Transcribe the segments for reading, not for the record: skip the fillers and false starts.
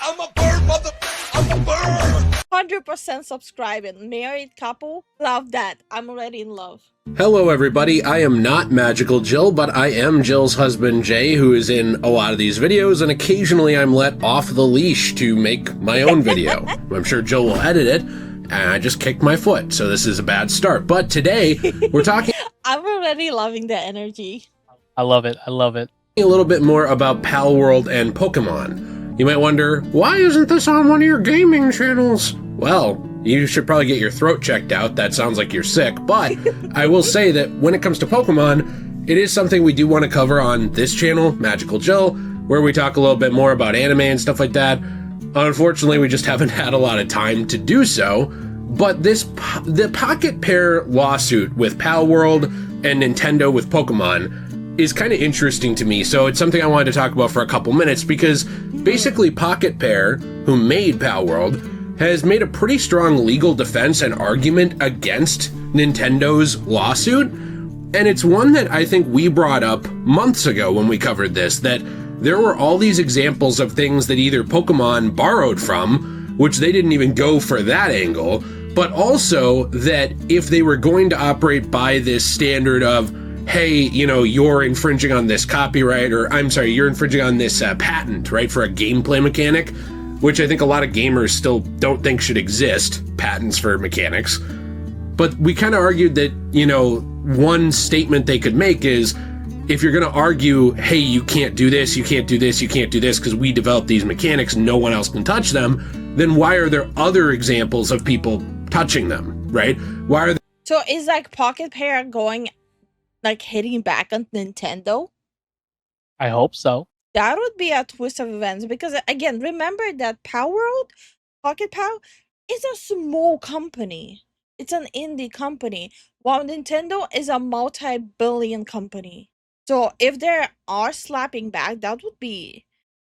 I'm a bird, mother. I'm a bird. 100% subscribing. Married couple. Love that. I'm already in love. Hello everybody, I am not Magical Jill, but I am Jill's husband Jay, who is in a lot of these videos, and occasionally I'm let off the leash to make my own video. I'm sure Jill will edit it, and I just kicked my foot, so this is a bad start. But today, we're talking I'm already loving the energy. I love it. I love it. a little bit more about Palworld and Pokemon. You might wonder, why isn't this on one of your gaming channels? Well, you should probably get your throat checked out. That sounds like you're sick. But I will say that when it comes to Pokemon, it is something we do want to cover on this channel, Magical Jill, where we talk a little bit more about anime and stuff like that. Unfortunately, we just haven't had a lot of time to do so. But the Pocket Pair lawsuit with Palworld and Nintendo with Pokemon is kind of interesting to me. So it's something I wanted to talk about for a couple minutes because basically Pocket Pair, who made Palworld, has made a pretty strong legal defense and argument against Nintendo's lawsuit. And it's one that I think we brought up months ago when we covered this, that there were all these examples of things that either Pokemon borrowed from, which they didn't even go for that angle, but also that if they were going to operate by this standard of, hey, you know, you're infringing on this copyright, or I'm sorry, you're infringing on this patent, right, for a gameplay mechanic, which I think a lot of gamers still don't think should exist, patents for mechanics. But we kind of argued that, you know, one statement they could make is, if you're going to argue, hey, you can't do this, you can't do this, you can't do this, because we developed these mechanics, no one else can touch them, then why are there other examples of people touching them, right? Why are there— So is like Pocket Pair going, like hitting back on Nintendo? I hope so. That would be a twist of events because, again, remember that Palworld, Pocket Pal, is a small company. It's an indie company, while Nintendo is a multi-billion company. So if they are slapping back, that would be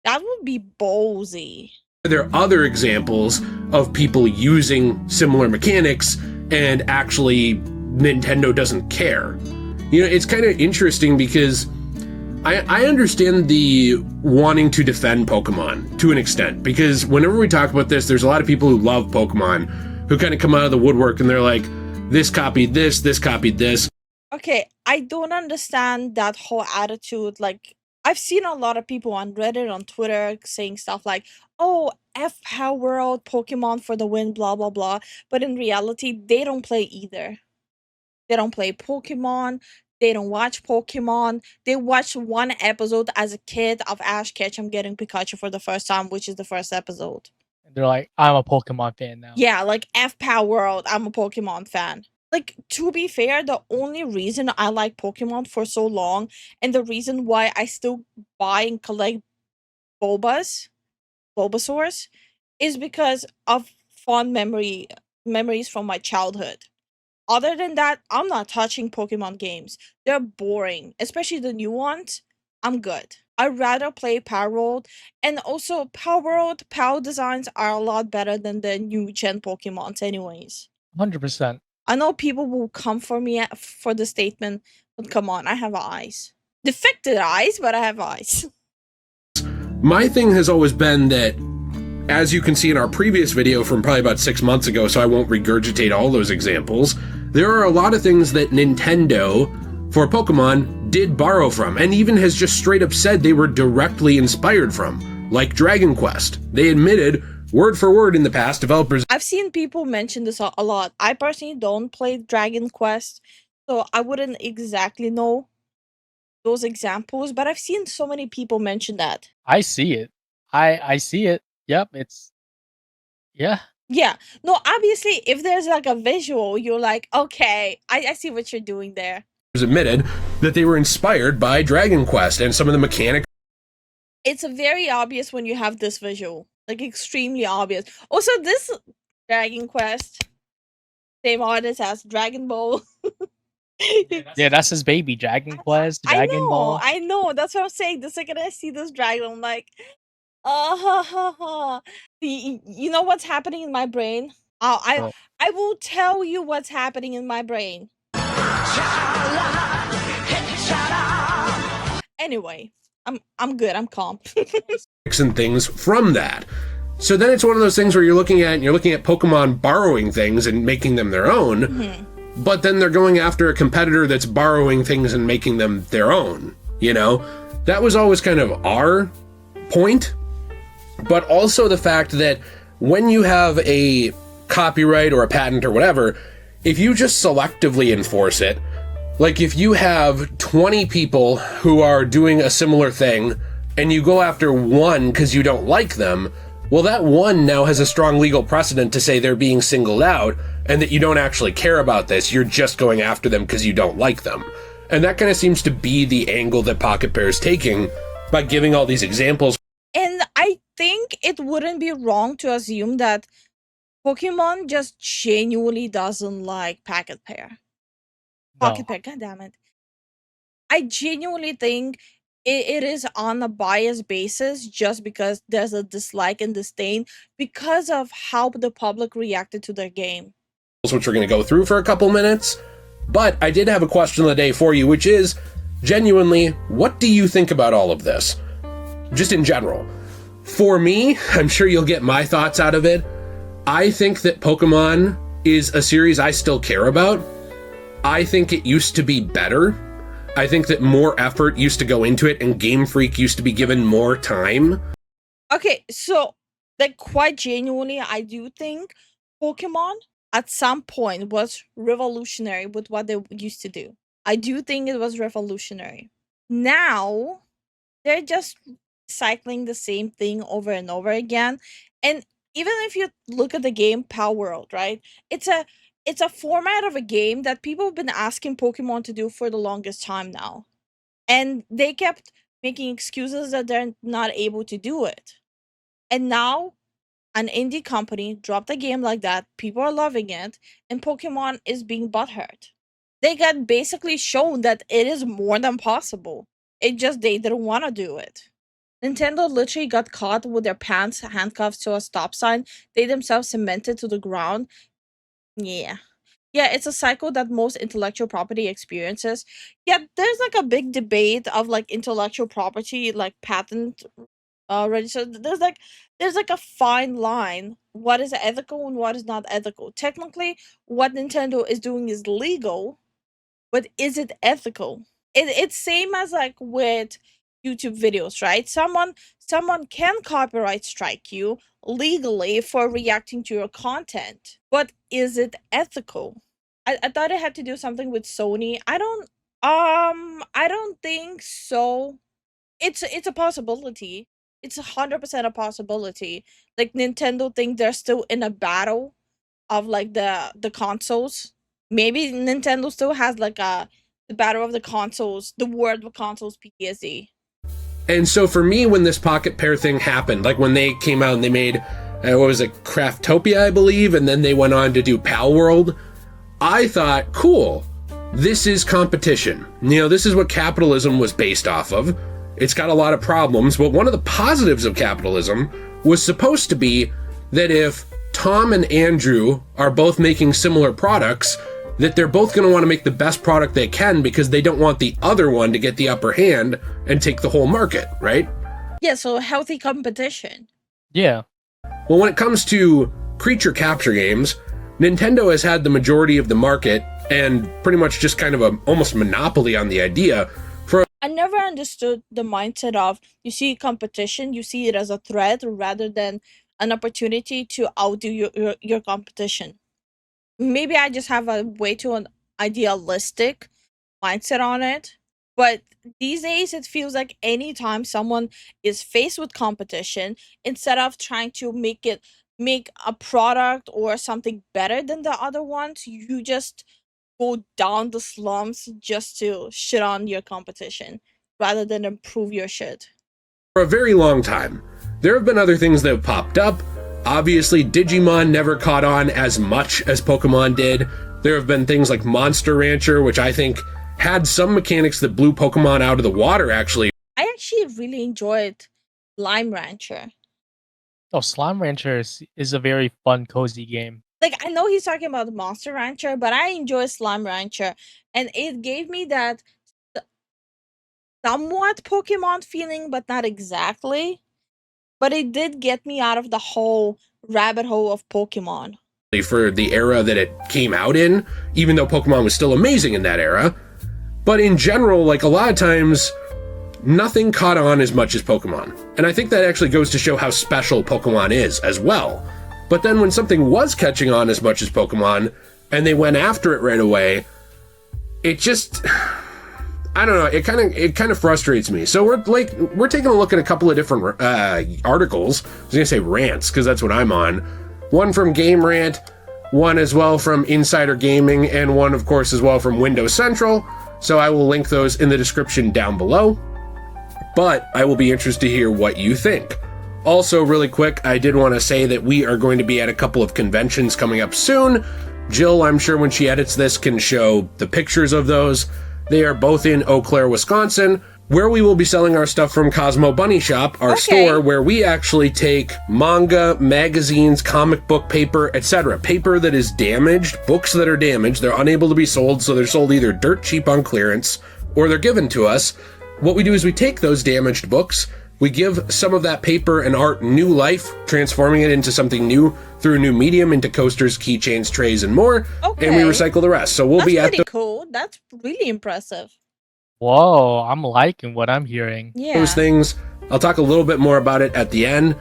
ballsy. there are other examples of people using similar mechanics and actually Nintendo doesn't care? You know, it's kind of interesting because I understand the wanting to defend Pokemon to an extent, because whenever we talk about this, there's a lot of people who love Pokemon who kind of come out of the woodwork and they're like, this copied this copied this. Okay, I don't understand that whole attitude. Like, I've seen a lot of people on Reddit, on Twitter, saying stuff like, oh, F Palworld, Pokemon for the win, blah, blah, blah. But in reality, they don't play either. They don't play Pokemon. They don't watch Pokemon. They watched one episode as a kid of Ash Ketchum getting Pikachu for the first time, which is the first episode. And they're like, I'm a Pokemon fan now. Yeah, like F Palworld, I'm a Pokemon fan. Like, to be fair, the only reason I like Pokemon for so long, and the reason why I still buy and collect Bulbasaurs, is because of fond memories from my childhood. Other than that, I'm not touching Pokemon games. They're boring, especially the new ones. I'm good. I'd rather play Palworld, and also Palworld, PAL designs are a lot better than the new gen Pokemons anyways. 100%. I know people will come for me for the statement, but come on, I have eyes. Defected eyes, but I have eyes. My thing has always been that, as you can see in our previous video from probably about 6 months ago, so I won't regurgitate all those examples, there are a lot of things that Nintendo, for Pokemon, did borrow from, and even has just straight up said they were directly inspired from, like Dragon Quest. They admitted, word for word in the past, developers— I've seen people mention this a lot. I personally don't play Dragon Quest, so I wouldn't exactly know those examples, but I've seen so many people mention that. I see it. I see it. Yep, it's... Yeah. Yeah. No, obviously, if there's like a visual, you're like, okay, I see what you're doing there. admitted that they were inspired by Dragon Quest and some of the mechanics. It's very obvious when you have this visual. Like, extremely obvious. Also, this Dragon Quest, same artist as Dragon Ball. Yeah, that's his baby. Dragon Quest, Dragon Ball. I know. That's what I'm saying. The second I see this dragon, I'm like, you know what's happening in my brain? I will tell you what's happening in my brain. Anyway, I'm good. I'm calm. And things from that. So then it's one of those things where you're looking at Pokemon borrowing things and making them their own, but then they're going after a competitor that's borrowing things and making them their own, you know? That was always kind of our point, but also the fact that when you have a copyright or a patent or whatever, if you just selectively enforce it, like if you have 20 people who are doing a similar thing and you go after one because you don't like them, well, that one now has a strong legal precedent to say they're being singled out and that you don't actually care about this. You're just going after them because you don't like them. And that kind of seems to be the angle that Pocket Pair is taking by giving all these examples. And I think it wouldn't be wrong to assume that Pokemon just genuinely doesn't like Pocket Pair. Pocket Pair, goddammit. I genuinely think it is on a biased basis just because there's a dislike and disdain because of how the public reacted to their game. Which we're going to go through for a couple minutes. But I did have a question of the day for you, which is, genuinely, what do you think about all of this? Just in general. For me, I'm sure you'll get my thoughts out of it. I think that Pokemon is a series I still care about. I think it used to be better. I think that more effort used to go into it and Game Freak used to be given more time. Okay, so, like, quite genuinely, I do think Pokemon at some point was revolutionary with what they used to do. I do think it was revolutionary. Now, they're just cycling the same thing over and over again. And even if you look at the game Palworld, right? It's a format of a game that people have been asking Pokemon to do for the longest time now. And they kept making excuses that they're not able to do it. And now an indie company dropped a game like that, people are loving it, and Pokemon is being butthurt. They got basically shown that it is more than possible. It just they didn't want to do it. Nintendo literally got caught with their pants handcuffed to a stop sign. They themselves cemented to the ground. Yeah. Yeah, it's a cycle that most intellectual property experiences. Yeah, there's like a big debate of like intellectual property, like patent registered. There's like a fine line. What is ethical and what is not ethical? Technically, what Nintendo is doing is legal, but is it ethical? It's same as like with YouTube videos, right? Someone can copyright strike you legally for reacting to your content, but is it ethical? I thought it had to do something with Sony. I don't think so. It's a possibility. It's 100% a possibility. Like Nintendo think they're still in a battle of like the consoles. Maybe Nintendo still has like the battle of the consoles, the war of the consoles PTSD. And so for me, when this Pocket Pair thing happened, like when they came out and they made, what was it, Craftopia, I believe, and then they went on to do Palworld, I thought, cool, this is competition. You know, this is what capitalism was based off of. It's got a lot of problems, but one of the positives of capitalism was supposed to be that if Tom and Andrew are both making similar products, that they're both going to want to make the best product they can because they don't want the other one to get the upper hand and take the whole market, right? Yeah, so healthy competition. Yeah. Well, when it comes to creature capture games, Nintendo has had the majority of the market and pretty much just kind of a almost monopoly on the idea. I never understood the mindset of you see competition, you see it as a threat rather than an opportunity to outdo your competition. Maybe I just have a way too an idealistic mindset on it. But these days, it feels like anytime someone is faced with competition, instead of trying to make a product or something better than the other ones, you just go down the slums just to shit on your competition rather than improve your shit. For a very long time. There have been other things that have popped up. Obviously, Digimon never caught on as much as Pokemon did. There have been things like Monster Rancher, which I think had some mechanics that blew Pokemon out of the water, actually. I actually really enjoyed Slime Rancher. Oh, Slime Rancher is a very fun, cozy game. Like, I know he's talking about Monster Rancher, but I enjoy Slime Rancher. And it gave me that somewhat Pokemon feeling, but not exactly. but it did get me out of the whole rabbit hole of Pokemon. For the era that it came out in, even though Pokemon was still amazing in that era. But in general, like a lot of times, nothing caught on as much as Pokemon. And I think that actually goes to show how special Pokemon is as well. But then when something was catching on as much as Pokemon, and they went after it right away, it just, I don't know, it kind of frustrates me. So we're taking a look at a couple of different articles. I was gonna say rants, because that's what I'm on. One from Game Rant, one as well from Insider Gaming, and one, of course, as well from Windows Central. So I will link those in the description down below. But I will be interested to hear what you think. Also, really quick, I did want to say that we are going to be at a couple of conventions coming up soon. Jill, I'm sure when she edits this, can show the pictures of those. They are both in Eau Claire, Wisconsin, where we will be selling our stuff from Cosmo Bunny Shop, our store where we actually take manga, magazines, comic book paper, etc. Paper that is damaged, books that are damaged, they're unable to be sold, so they're sold either dirt cheap on clearance, or they're given to us. What we do is we take those damaged books, we give some of that paper and art new life, transforming it into something new through a new medium, into coasters, keychains, trays, and more, and we recycle the rest. So we'll be at pretty cool. That's really impressive. Whoa, I'm liking what I'm hearing. Yeah. Those things. I'll talk a little bit more about it at the end.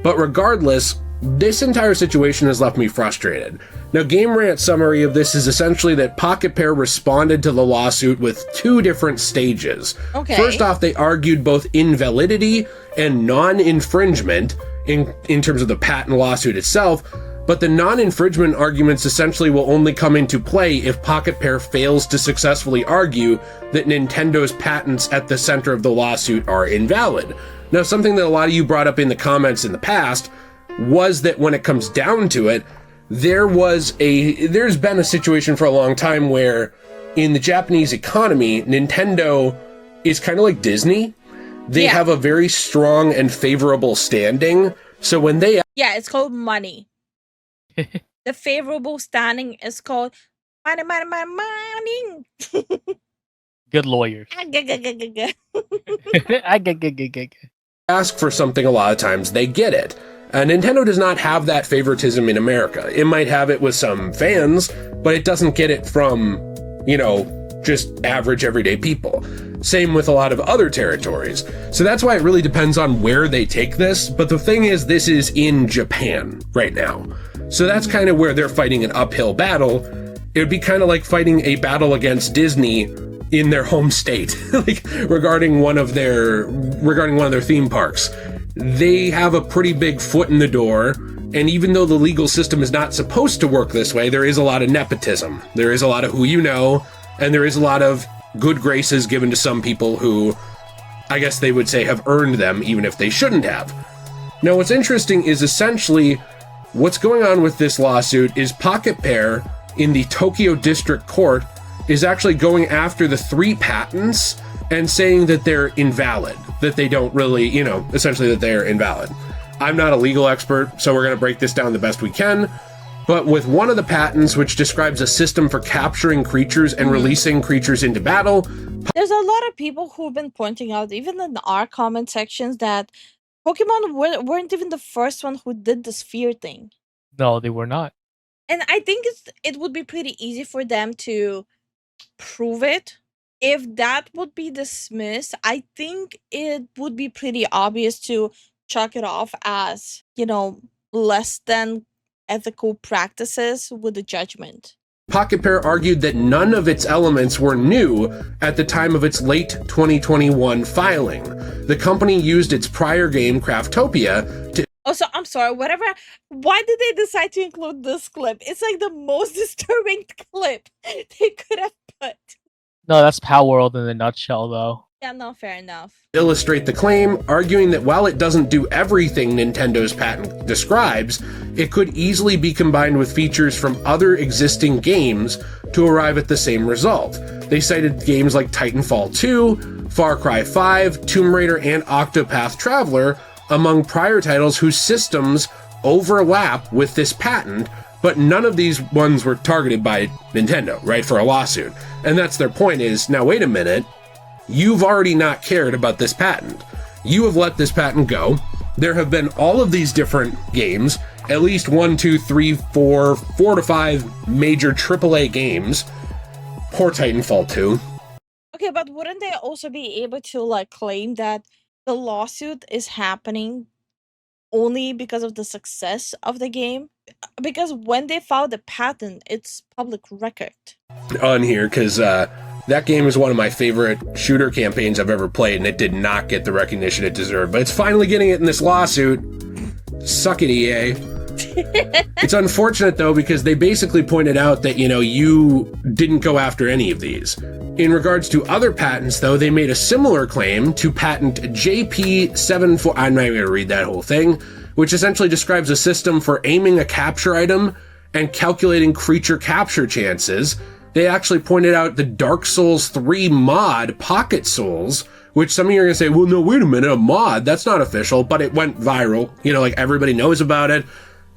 But regardless, this entire situation has left me frustrated. Now, Game Rant's summary of this is essentially that Pocket Pair responded to the lawsuit with two different stages. Okay. First off, they argued both invalidity and non-infringement in terms of the patent lawsuit itself, but the non-infringement arguments essentially will only come into play if Pocket Pair fails to successfully argue that Nintendo's patents at the center of the lawsuit are invalid. Now, something that a lot of you brought up in the comments in the past was that when it comes down to it, there's been a situation for a long time where in the Japanese economy, Nintendo is kind of like Disney. They have a very strong and favorable standing. So when they... Yeah, it's called money. The favorable standing is called money, money, money, money. Good lawyers. ask for something a lot of times, they get it. Nintendo does not have that favoritism in America. It might have it with some fans, but it doesn't get it from, just average everyday people. Same with a lot of other territories. So that's why it really depends on where they take this. But the thing is, this is in Japan right now. So that's kind of where they're fighting an uphill battle. It would be kind of like fighting a battle against Disney in their home state, like regarding one of their theme parks. They have a pretty big foot in the door, and even though the legal system is not supposed to work this way, there is a lot of nepotism. There is a lot of who you know, and there is a lot of good graces given to some people who, I guess they would say, have earned them, even if they shouldn't have. Now, what's interesting is essentially what's going on with this lawsuit is Pocket Pair in the Tokyo District Court is actually going after the 3 patents and saying that they're invalid, that they don't really, essentially that they're invalid. I'm not a legal expert, so we're going to break this down the best we can. But with one of the patents, which describes a system for capturing creatures and releasing creatures into battle. There's a lot of people who've been pointing out, even in our comment sections, that Pokemon weren't even the first one who did the sphere thing. No, they were not. And I think it would be pretty easy for them to prove it. If that would be dismissed, I think it would be pretty obvious to chalk it off as, less than ethical practices with the judgment. Pocket Pair argued that none of its elements were new at the time of its late 2021 filing. The company used its prior game, Craftopia, to... Also, I'm sorry, why did they decide to include this clip? It's like the most disturbing clip they could have put. No, that's Palworld in a nutshell, though. Yeah, no, fair enough. Illustrate the claim, arguing that while it doesn't do everything Nintendo's patent describes, it could easily be combined with features from other existing games to arrive at the same result. They cited games like Titanfall 2, Far Cry 5, Tomb Raider, and Octopath Traveler among prior titles whose systems overlap with this patent, but none of these ones were targeted by Nintendo, right, for a lawsuit. And that's their point is, now wait a minute, you've already not cared about this patent. You have let this patent go. there have been all of these different games, at least 4 to 5 major AAA games. Poor Titanfall 2. Okay, but wouldn't they also be able to like claim that the lawsuit is happening only because of the success of the game? Because when they filed the patent, it's public record. On here, because that game is one of my favorite shooter campaigns I've ever played, and it did not get the recognition it deserved. But it's finally getting it in this lawsuit. Suck it, EA. It's unfortunate, though, because they basically pointed out that, you didn't go after any of these. In regards to other patents, though, they made a similar claim to patent JP74. I'm not even going to read that whole thing, which essentially describes a system for aiming a capture item and calculating creature capture chances. They actually pointed out the Dark Souls 3 mod, Pocket Souls, which some of you are going to say, well, no, wait a minute, a mod, that's not official, but it went viral. Like everybody knows about it.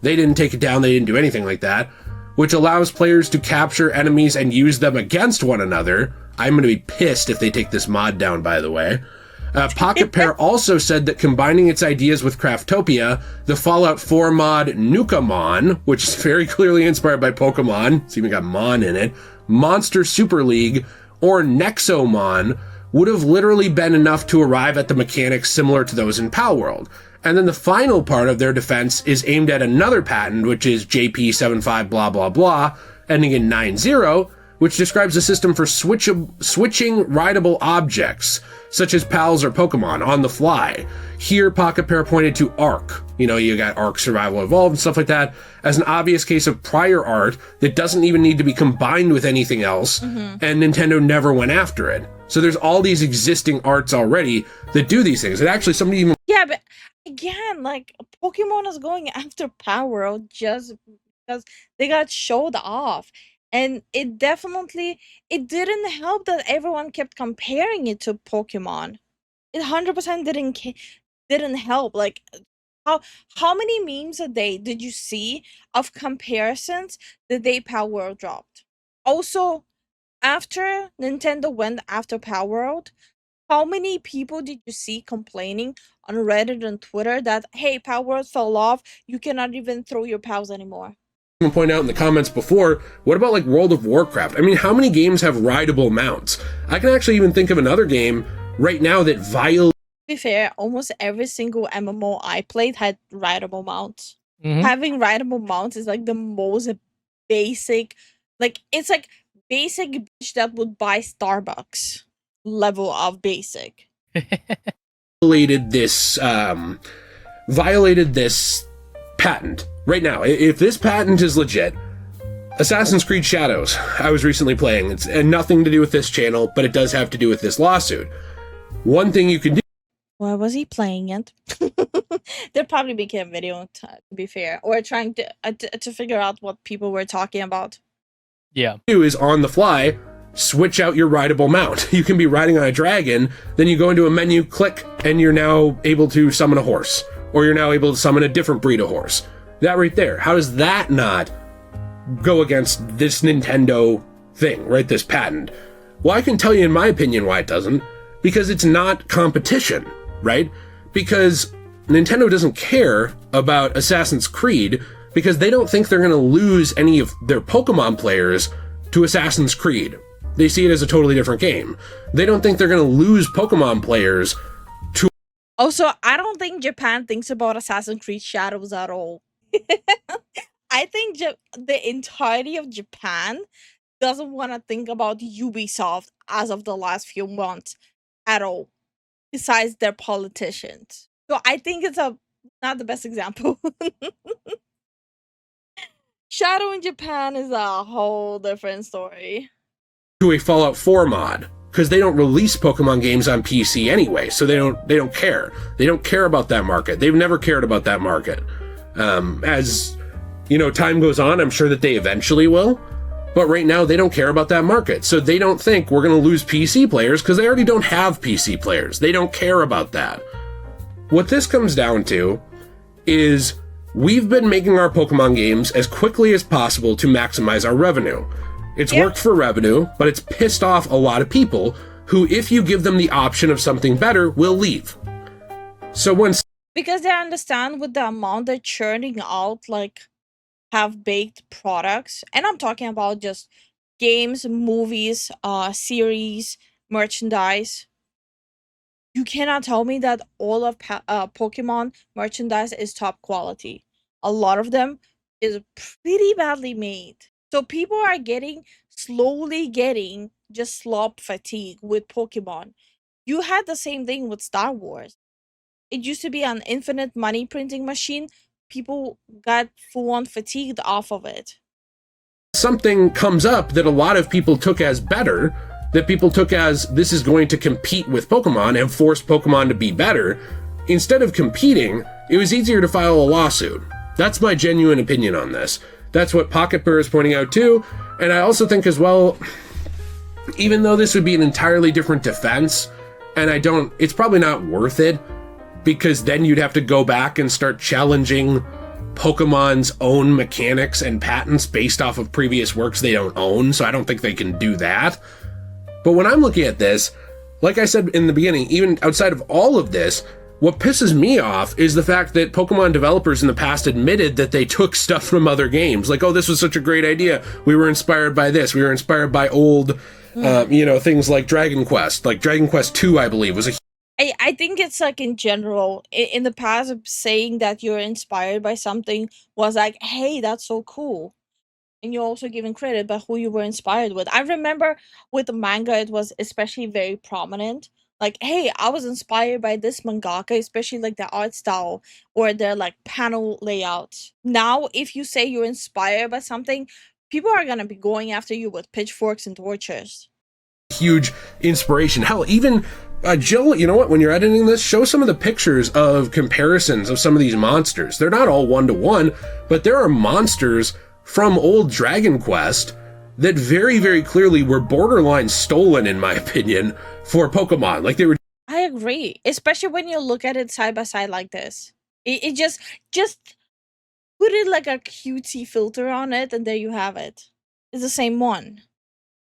They didn't take it down, they didn't do anything like that, which allows players to capture enemies and use them against one another. I'm going to be pissed if they take this mod down, by the way. Pocket Pair also said that combining its ideas with Craftopia, the Fallout 4 mod Nukamon, which is very clearly inspired by Pokemon, it's even got Mon in it, Monster Super League, or Nexomon, would have literally been enough to arrive at the mechanics similar to those in Palworld. And then the final part of their defense is aimed at another patent, which is JP75 blah blah blah, ending in 90, which describes a system for switching rideable objects, such as pals or Pokemon, on the fly. Here, Pocket Pair pointed to Ark. You got Ark Survival Evolved and stuff like that, as an obvious case of prior art that doesn't even need to be combined with anything else, and Nintendo never went after it. So there's all these existing arts already that do these things. And actually, somebody even... Yeah, but again, like, Pokemon is going after Palworld just because they got showed off. And it didn't help that everyone kept comparing it to Pokemon. It 100% didn't help. Like, how many memes a day did you see of comparisons the day Palworld dropped? Also, after Nintendo went after Palworld, how many people did you see complaining on Reddit and Twitter that, hey, Palworld fell off, you cannot even throw your pals anymore? Point out in the comments before, what about like World of Warcraft? I mean, how many games have rideable mounts? I can actually even think of another game right now that violates... To be fair, almost every single MMO I played had rideable mounts. Having rideable mounts is like the most basic, like, it's like basic bitch that would buy Starbucks level of basic. Violated this patent. Right now, if this patent is legit, Assassin's Creed Shadows, I was recently playing. It's nothing to do with this channel, but it does have to do with this lawsuit. One thing you can do... Why was he playing it? They're probably making a video, to be fair, or trying to figure out what people were talking about. Yeah. Do is on the fly, switch out your rideable mount. You can be riding on a dragon, then you go into a menu, click, and you're now able to summon a horse. Or you're now able to summon a different breed of horse. That right there. How does that not go against this Nintendo thing, right? This patent? Well, I can tell you in my opinion why it doesn't. Because it's not competition, right? Because Nintendo doesn't care about Assassin's Creed because they don't think they're going to lose any of their Pokemon players to Assassin's Creed. They see it as a totally different game. They don't think they're going to lose Pokemon players to... Also, I don't think Japan thinks about Assassin's Creed Shadows at all. I think the entirety of Japan doesn't want to think about Ubisoft as of the last few months at all, besides their politicians. So I think it's not the best example. Shadow in Japan is a whole different story. To a Fallout 4 mod, because they don't release Pokemon games on PC anyway, so they don't care. They don't care about that market. They've never cared about that market. As time goes on, I'm sure that they eventually will. But right now, they don't care about that market. So they don't think we're going to lose PC players because they already don't have PC players. They don't care about that. What this comes down to is we've been making our Pokemon games as quickly as possible to maximize our revenue. It's worked for revenue, but it's pissed off a lot of people who, if you give them the option of something better, will leave. So when Because they understand with the amount they're churning out, like half-baked products, and I'm talking about just games, movies, series, merchandise. You cannot tell me that all of Pokemon merchandise is top quality. A lot of them is pretty badly made. So people are slowly getting just slop fatigue with Pokemon. You had the same thing with Star Wars. It used to be an infinite money printing machine. People got full on fatigued off of it. Something comes up that a lot of people took as better, that people took as this is going to compete with Pokemon and force Pokemon to be better. Instead of competing, it was easier to file a lawsuit. That's my genuine opinion on this. That's what Pocket Bear is pointing out too. And I also think as well, even though this would be an entirely different defense, and it's probably not worth it, because then you'd have to go back and start challenging Pokemon's own mechanics and patents based off of previous works they don't own, so I don't think they can do that. But when I'm looking at this, like I said in the beginning, even outside of all of this, what pisses me off is the fact that Pokemon developers in the past admitted that they took stuff from other games. Like, oh, this was such a great idea. We were inspired by this. We were inspired by old, things like Dragon Quest. Like Dragon Quest 2, I believe, was a I think it's like in general, in the past, saying that you're inspired by something was like, hey, that's so cool. And you're also giving credit by who you were inspired with. I remember with the manga, it was especially very prominent. Like, hey, I was inspired by this mangaka, especially like the art style or their like panel layout. Now, if you say you're inspired by something, people are gonna be going after you with pitchforks and torches. huge inspiration. Hell, even Jill, you know what? When you're editing this, show some of the pictures of comparisons of some of these monsters. They're not all one-to-one, but there are monsters from old Dragon Quest that very, very clearly were borderline stolen, in my opinion, for Pokemon. Like, they were... I agree, especially when you look at it side by side like this. It just put it like a cutesy filter on it, and there you have it. It's the same one.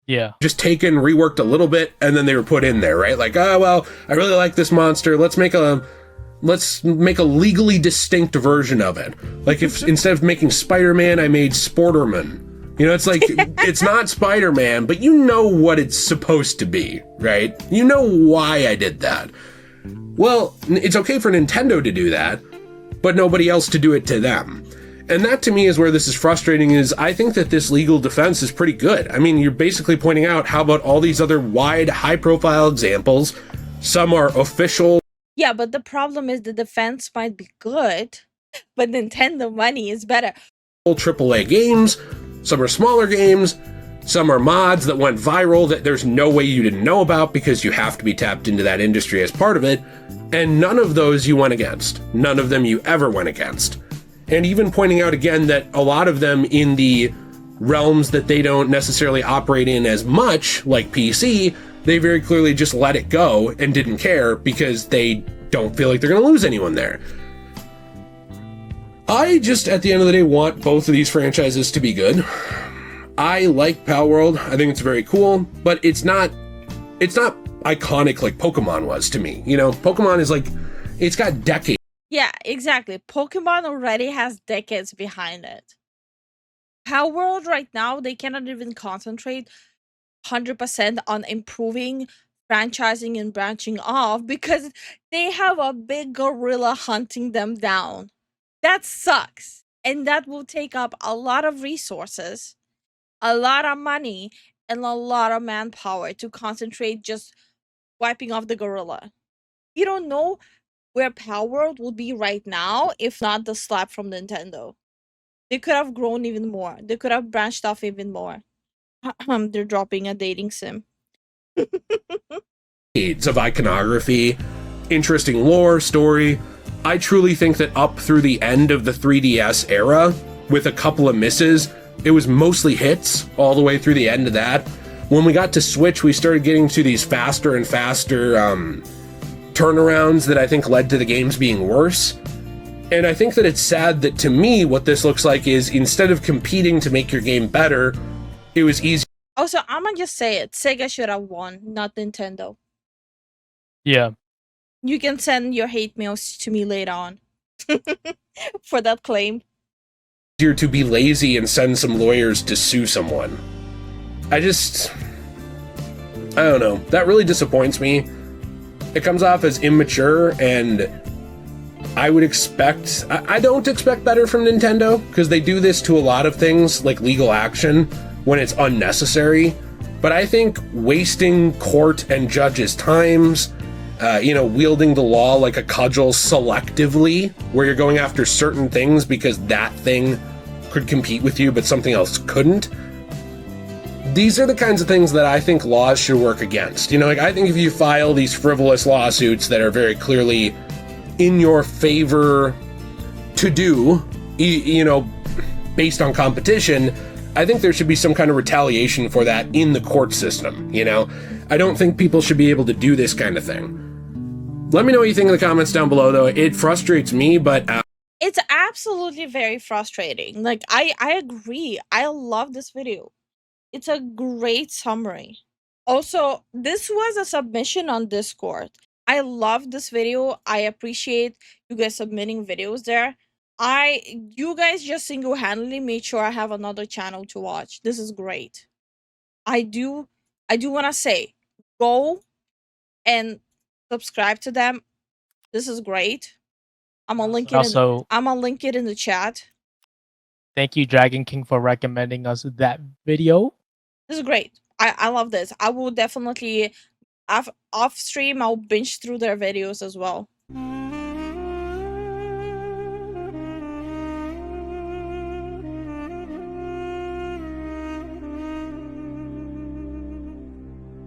Yeah. just taken, reworked a little bit, and then they were put in there, right? Like, oh, well, I really like this monster. Let's make a legally distinct version of it. Like, if instead of making Spider-Man, I made Sporterman. You know, it's like, it's not Spider-Man, but you know what it's supposed to be, right? You know why I did that. Well, it's okay for Nintendo to do that, but nobody else to do it to them. And that, to me, is where this is frustrating, is I think that this legal defense is pretty good. I mean, you're basically pointing out, how about all these other wide, high-profile examples? Some are official. Yeah, but the problem is the defense might be good, but Nintendo money is better. AAA games, some are smaller games, some are mods that went viral that there's no way you didn't know about because you have to be tapped into that industry as part of it, and none of those you went against. None of them you ever went against. And even pointing out again that a lot of them in the realms that they don't necessarily operate in as much, like PC, they very clearly just let it go and didn't care because they don't feel like they're going to lose anyone there. I just, at the end of the day, want both of these franchises to be good. I like Palworld. I think it's very cool, but it's not iconic like Pokemon was to me. You know, Pokemon is like, it's got decades. Yeah, exactly. Pokemon already has decades behind it. Palworld right now, they cannot even concentrate 100% on improving franchising and branching off because they have a big gorilla hunting them down. That sucks. And that will take up a lot of resources, a lot of money, and a lot of manpower to concentrate just wiping off the gorilla. You don't know where Palworld would be right now if not the slap from Nintendo. They could have grown even more. They could have branched off even more. They're dropping a dating sim. Of iconography, interesting lore, story. I truly think that up through the end of the 3DS era, with a couple of misses, it was mostly hits all the way through the end of that. When we got to Switch, we started getting to these faster and faster turnarounds that I think led to the games being worse. And I think that it's sad that, to me, what this looks like is, instead of competing to make your game better, it was easy. Also, I'm gonna just say it. Sega should have won, not Nintendo. Yeah. You can send your hate mails to me later on for that claim. Easier to be lazy and send some lawyers to sue someone. I don't know. That really disappoints me. It comes off as immature, and I would expect... I don't expect better from Nintendo, because they do this to a lot of things, like legal action, when it's unnecessary. But I think wasting court and judges' times, wielding the law like a cudgel selectively, where you're going after certain things because that thing could compete with you, but something else couldn't. These are the kinds of things that I think laws should work against. I think if you file these frivolous lawsuits that are very clearly in your favor to do, based on competition, I think there should be some kind of retaliation for that in the court system, I don't think people should be able to do this kind of thing. Let me know what you think in the comments down below, though. It frustrates me, but... It's absolutely very frustrating. Like, I agree. I love this video. It's a great summary. Also, this was a submission on Discord. I love this video. I appreciate you guys submitting videos there. You guys just single-handedly made sure I have another channel to watch. This is great. I do want to say, go and subscribe to them. This is great. I'm gonna link it in the chat. Thank you, Dragon King, for recommending us that video. This is great. I love this. I will definitely off stream. I'll binge through their videos as well.